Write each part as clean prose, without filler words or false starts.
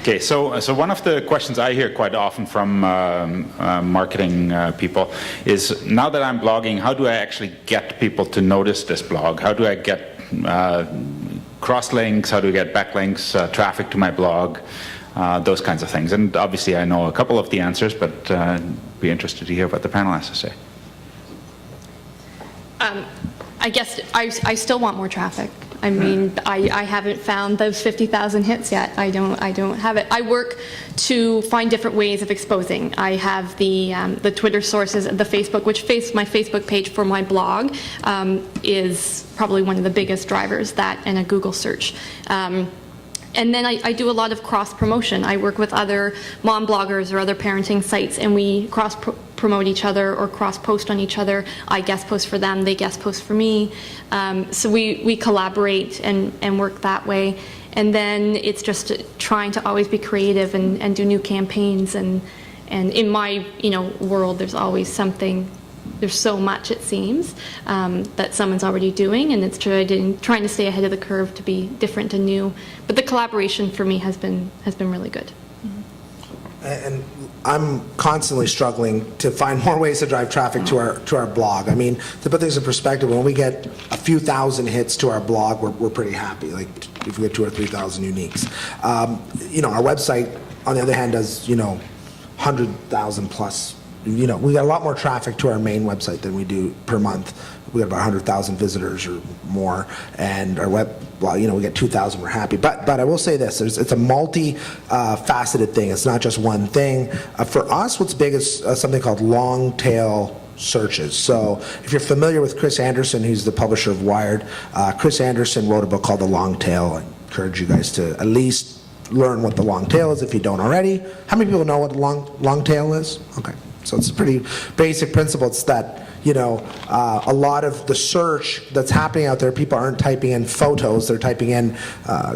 Okay, so one of the questions I hear quite often from marketing people is, now that I'm blogging, how do I actually get people to notice this blog? How do I get cross-links? How do I get backlinks, traffic to my blog? Those kinds of things. And obviously I know a couple of the answers, but be interested to hear what the panel has to say. I guess I still want more traffic. I mean, I haven't found those 50,000 hits yet. I don't have it. I work to find different ways of exposing. I have the Twitter sources, the Facebook, which my Facebook page for my blog is probably one of the biggest drivers, that and a Google search. And then I do a lot of cross-promotion. I work with other mom bloggers or other parenting sites, and we cross-promote each other or cross-post on each other. I guest post for them, they guest post for me. So we collaborate and work that way. And then it's just trying to always be creative and do new campaigns. And in my world, there's always something. There's so much, it seems, that someone's already doing, and it's trying to stay ahead of the curve to be different and new. But the collaboration for me has been really good. And I'm constantly struggling to find more ways to drive traffic to our blog. I mean, to put things in perspective, when we get a few thousand hits to our blog, we're pretty happy. Like if we get 2,000 or 3,000 uniques. Our website, on the other hand, does 100,000 plus. We got a lot more traffic to our main website than we do per month. We got about 100,000 visitors or more, and our we get 2,000. We're happy. But I will say this: it's a multi-faceted thing. It's not just one thing. For us, what's big is something called long tail searches. So if you're familiar with Chris Anderson, who's the publisher of Wired, Chris Anderson wrote a book called The Long Tail. I encourage you guys to at least learn what the long tail is if you don't already. How many people know what the long tail is? Okay. So it's a pretty basic principle. It's that, a lot of the search that's happening out there, people aren't typing in photos, they're typing in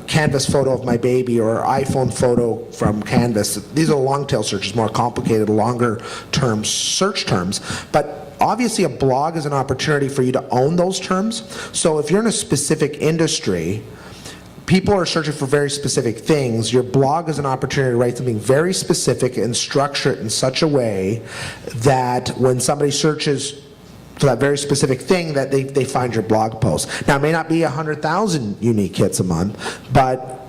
Canvas photo of my baby or iPhone photo from Canvas. These are long tail searches, more complicated, longer term search terms. But obviously a blog is an opportunity for you to own those terms. So if you're in a specific industry, people are searching for very specific things. Your blog is an opportunity to write something very specific and structure it in such a way that when somebody searches for that very specific thing, that they find your blog post. Now, it may not be 100,000 unique hits a month, but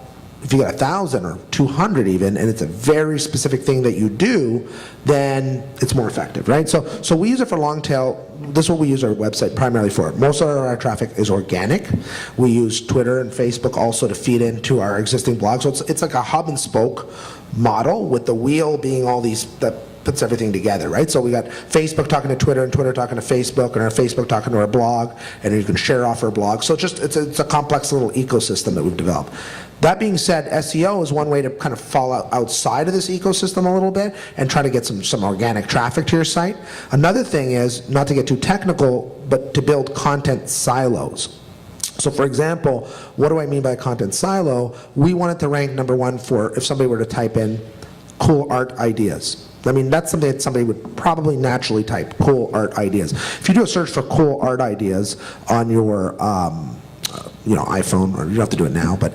if you get 1,000 or 200 even, and it's a very specific thing that you do, then it's more effective, right? So we use it for long tail. This is what we use our website primarily for. Most of our traffic is organic. We use Twitter and Facebook also to feed into our existing blogs. So it's like a hub and spoke model, with the wheel being all these that puts everything together, right? So we got Facebook talking to Twitter, and Twitter talking to Facebook, and our Facebook talking to our blog, and you can share off our blog. So it's a complex little ecosystem that we've developed. That being said, SEO is one way to kind of fall outside of this ecosystem a little bit and try to get some organic traffic to your site. Another thing is, not to get too technical, but to build content silos. So for example, what do I mean by a content silo? We wanted to rank #1 for if somebody were to type in cool art ideas. I mean, that's something that somebody would probably naturally type, cool art ideas. If you do a search for cool art ideas on your iPhone, or you don't have to do it now, but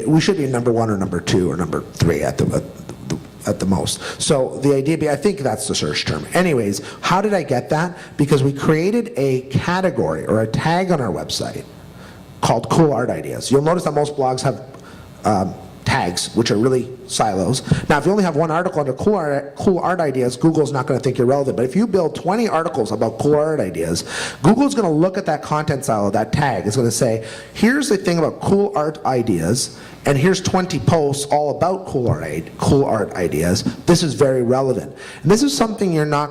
we should be #1 or #2 or #3 at the most. So the idea, I think that's the search term. Anyways, how did I get that? Because we created a category or a tag on our website called cool art ideas. You'll notice that most blogs have tags, which are really silos. Now, if you only have one article under cool art ideas, Google's not going to think you're relevant. But if you build 20 articles about cool art ideas, Google's going to look at that content silo, that tag. It's going to say, here's the thing about cool art ideas, and here's 20 posts all about cool art ideas. This is very relevant. And this is something you're not,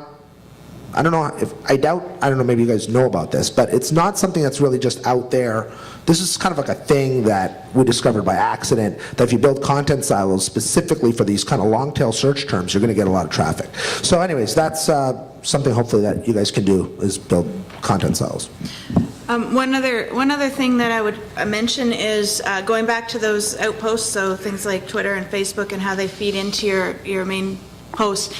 I don't know, maybe you guys know about this, but it's not something that's really just out there. This is kind of like a thing that we discovered by accident, that if you build content silos specifically for these kind of long tail search terms, you're going to get a lot of traffic. So anyways, that's something hopefully that you guys can do, is build content silos. One other thing that I would mention is going back to those outposts, so things like Twitter and Facebook and how they feed into your main posts,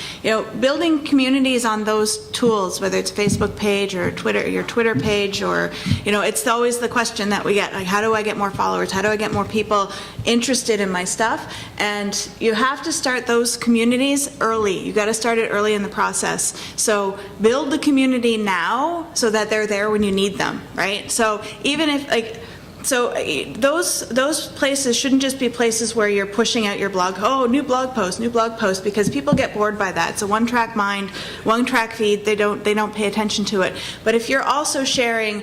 building communities on those tools, whether it's a Facebook page or your Twitter page, or, it's always the question that we get, like, how do I get more followers? How do I get more people interested in my stuff? And you have to start those communities early. You got to start it early in the process. So build the community now so that they're there when you need them, right? So even if, so those places shouldn't just be places where you're pushing out your blog, new blog post, because people get bored by that. It's a one-track mind, one-track feed. They don't pay attention to it. But if you're also sharing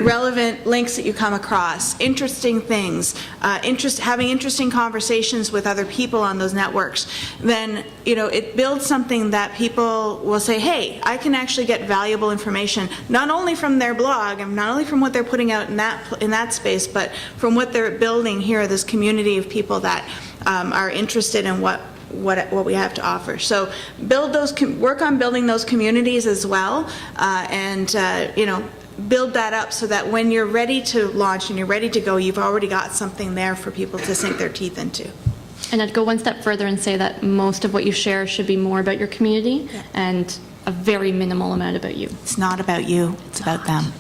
relevant links that you come across, interesting things, having interesting conversations with other people on those networks, then it builds something that people will say, hey, I can actually get valuable information, not only from their blog and not only from what they're putting out in that space, but from what they're building here, this community of people that are interested in what we have to offer. So work on building those communities as well, and build that up so that when you're ready to launch and you're ready to go, you've already got something there for people to sink their teeth into. And I'd go one step further and say that most of what you share should be more about your community and a very minimal amount about you. It's not about you, it's about them.